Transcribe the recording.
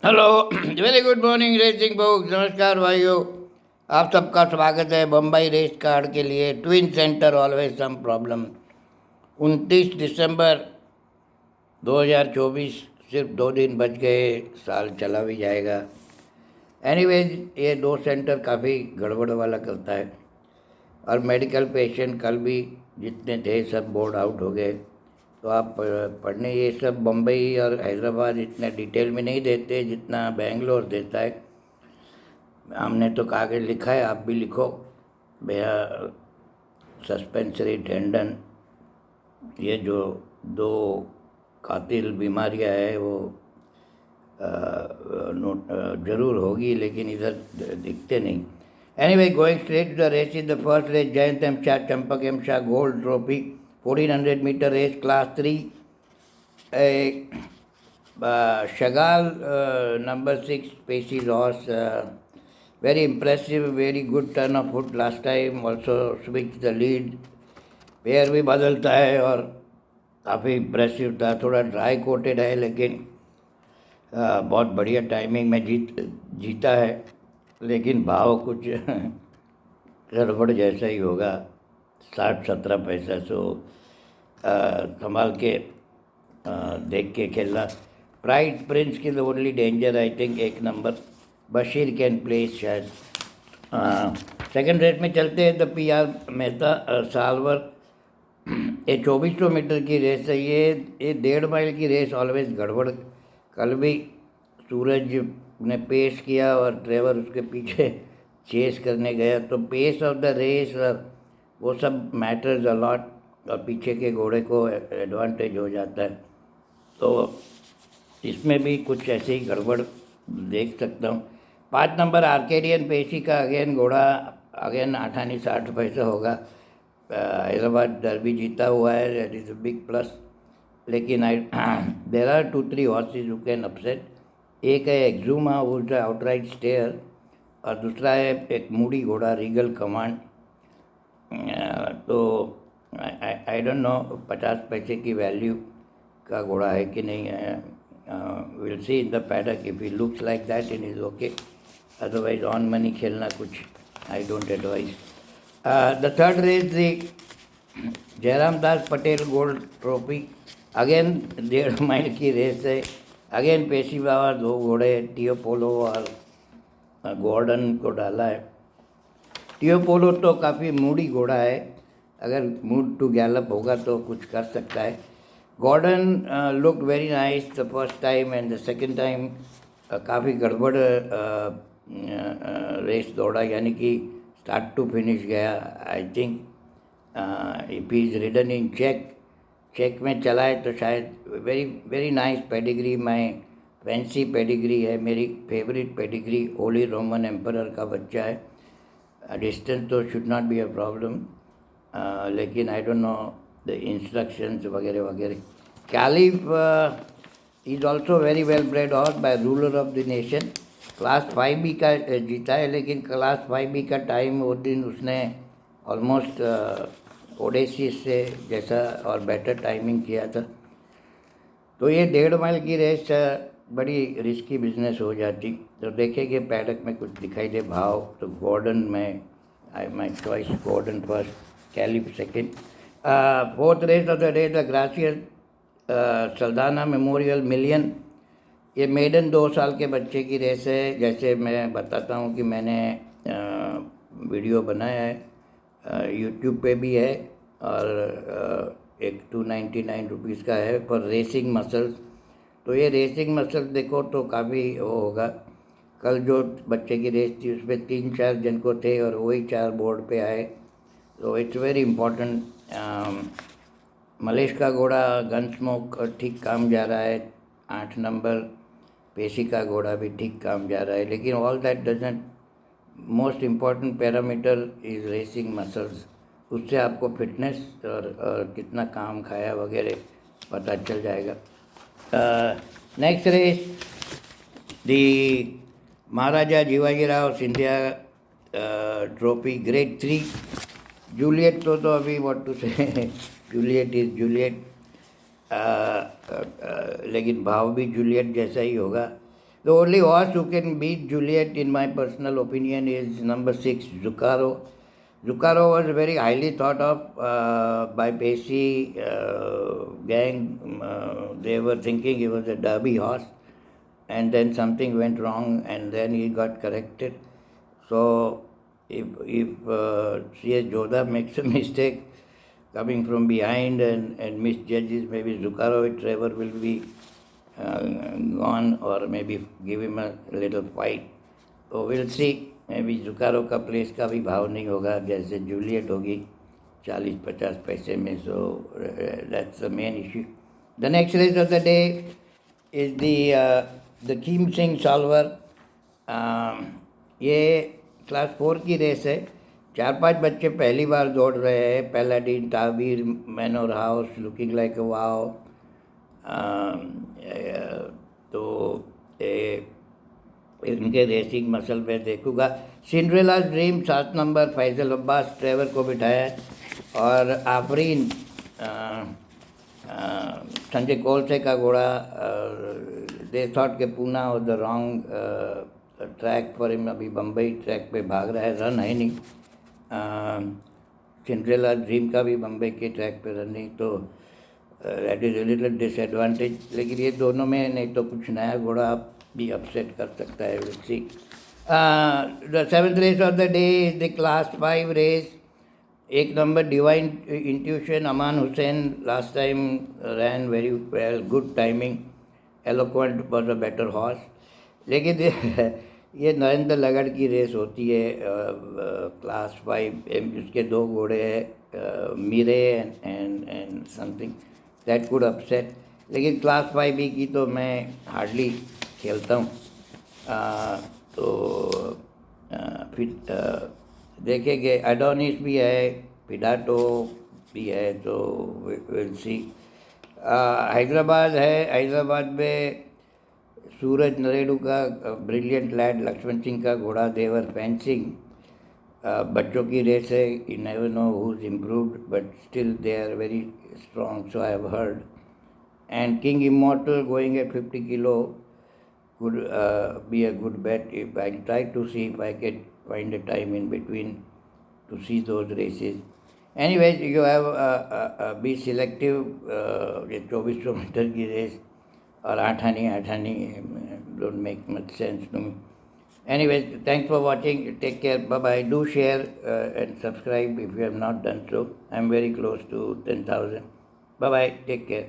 Hello. Very good morning racing book. नमस्कार भाइयों, आप सबका स्वागत है बम्बई रेस कार्ड के लिए। Twin center always some problem. 29 दिसंबर 2024, सिर्फ 2 दिन बच गए, साल चला भी जाएगा। एनीवेज, ये दो सेंटर काफ़ी गड़बड़ वाला करता है। और मेडिकल पेशेंट कल भी जितने थे सब बोर्ड आउट हो गए। तो आप पढ़ने, ये सब बम्बई और हैदराबाद इतने डिटेल में नहीं देते जितना बेंगलोर देता है। हमने तो कागज लिखा है, आप भी लिखो भैया। सस्पेंसरी टेंडन, ये जो दो कातिल बीमारियां है वो जरूर होगी, लेकिन इधर दिखते नहीं। Anyway, going straight to the race is the first race, Jayant M Shah Champak M Shah gold trophy 1400 metre race class 3। Shagal, number 6, Pacey's horse, very impressive, very good turn of foot last time, also switched the lead। पैर भी बदलता है और काफ़ी impressive था। थोड़ा dry coated है, लेकिन बहुत बढ़िया टाइमिंग में जीता है। लेकिन भाव कुछ गड़बड़ जैसा ही होगा, 60-70 पैसा। सो संभाल के देख के खेलना। प्राइड प्रिंस की ओनली डेंजर आई थिंक, एक नंबर बशीर कैन प्लेस शायद। सेकंड रेस में चलते हैं तो PR मेहता सालवर। ये 2400 मीटर की रेस है। ये 1.5 माइल की रेस ऑलवेज गड़बड़। कल भी सूरज ने पेस किया और ड्राइवर उसके पीछे चेस करने गया, तो पेस ऑफ द रेस वो सब मैटर्स अलॉट, और पीछे के घोड़े को एडवांटेज हो जाता है। तो इसमें भी कुछ ऐसे ही गड़बड़ देख सकता हूँ। 5 नंबर आर्केडियन पेशी का अगेन घोड़ा, अगेन 8.60 पैसा होगा। हैदराबाद डर्बी जीता हुआ है, that is a big plus. लेकिन there are 2-3 horses who can upset. एक है एक्जूमा वो आउटराइट स्टेयर, और दूसरा है एक मूडी घोड़ा रीगल कमांड। तो आई डोंट नो 50 पैसे की वैल्यू का घोड़ा है कि नहीं है। Will see in the paddock, if he looks like that in is okay, otherwise on money खेलना कुछ I don't advise. The third race the Jayram Das Patel gold trophy, again 1.5 mile की रेस है। अगेन पेशी बाबा, 2 घोड़े टियोपोलो और गॉर्डन को डाला है। टियोपोलो तो काफ़ी मूडी घोड़ा है, अगर मूड टू गैलप होगा तो कुछ कर सकता है। Gordon looked very nice the first time, and the second time काफ़ी गड़बड़ रेस दौड़ा, यानी कि स्टार्ट टू फिनिश गया। I think if he is ridden in check में चला है तो शायद। Very very nice pedigree, my fancy pedigree है, मेरी favourite pedigree. Holy Roman Emperor का बच्चा है। डिस्टेंस तो should not be a problem, लेकिन I don't know the instructions वगैरह वगैरह। Caliph is also very well bred horse by Ruler of the Nation. Class 5B का जीता है, लेकिन क्लास 5B का टाइम वो दिन उसने ऑलमोस्ट ओडेसिस से जैसा और बेटर टाइमिंग किया था। तो ये 1.5 माइल की रेस बड़ी रिस्की बिजनेस हो जाती। तो देखेंगे पैडक में कुछ दिखाई दे भाव, तो गॉर्डन में I my choice, Gordon first, Caliph second. Fourth race of the day the Gracious Saldanha Memorial Million. ये मेडन 2 साल के बच्चे की रेस है। जैसे मैं बताता हूँ कि मैंने वीडियो बनाया है, यूट्यूब पे भी है, और एक 299 रुपीज़ का है फॉर रेसिंग मसल्स। तो ये रेसिंग मसल्स देखो तो काफ़ी वो होगा। कल जो बच्चे की रेस थी उसमें 3-4 जन को थे और वही 4 बोर्ड पे आए। तो इट्स वेरी इम्पोर्टेंट। मलेश का घोड़ा गन स्मोक ठीक काम जा रहा है, 8 नंबर। पेशी का घोड़ा भी ठीक काम जा रहा है, लेकिन all that doesn't, most important parameter is racing muscles. उससे आपको फिटनेस और कितना काम खाया वगैरह पता चल जाएगा। Next race the Maharaja Jivajirao Scindia trophy grade 3। Juliet तो अभी what to say, Juliet is Juliet, लेकिन भाव भी जूलियट जैसा ही होगा। The only horse who can beat Juliet, in my personal opinion, is number 6, Zucchero. Zucchero was very highly thought of by Pacey gang. They were thinking he was a Derby horse, and then something went wrong, and then he got corrected. So if C.S. Jodha makes a mistake coming from behind and misjudges, maybe Zucchero Trevor will be gone, or maybe give him a little fight. So we'll see. Maybe Zucchero का place का भी भाव नहीं होगा जैसे Juliet होगी 40-50 पैसे में. So that's the main issue. The next race of the day is the Keem Singh Solver. ये क्लास 4 की रेस है. 4-5 बच्चे पहली बार दौड़ रहे हैं. Paladin, Taabeer, Manor House, looking like a wow. तो इनके रेसिंग मसल पे देखूँगा. Cinderella's Dream 7 number Faisal Abbas Trevor को बिठाया है. और आफरीन संजय कोलसे का घोड़ा. दे थॉट के पूना और the wrong track for him. अभी बम्बई ट्रैक पे भाग रहा है, रन है नहीं. सिंड्रेला ड्रीम का भी बम्बई के ट्रैक पे रन नहीं, तो that is a little disadvantage. लेकिन ये दोनों में नहीं तो कुछ नया घोड़ा आप भी अपसेट कर सकता है. Will see. The 7th race of the day is the class 5 race. 1 number divine intuition, Aman Hussain last time ran very well, good timing. Eloquent was a better horse. लेकिन ये नरेंद्र लगड़ की रेस होती है. क्लास 5 उसके 2 घोड़े हैं, मीरे and something that could upset. लेकिन क्लास 5 की तो मैं हार्डली खेलता हूँ. तो फिर देखेंगे. एडोनिस भी है, पिडाटो भी है, तो विल सी. हैदराबाद है. हैदराबाद में सूरज नरेडू का ब्रिलियंट लैड, लक्ष्मण सिंह का घोड़ा देवर फेंसिंग. बच्चों की रेस है. You never know who is improved, but still they are very strong, so I have heard. And King Immortal going at 50 kilo could be a good bet. If I try to see if I can find a time in between to see those races. Anyways, you have be selective. ये 2400 metre की race और आठानी don't make much sense to me. Anyways, thanks for watching. Take care. Bye bye. Do share and subscribe if you have not done so. I'm very close to 10,000. Bye bye. Take care.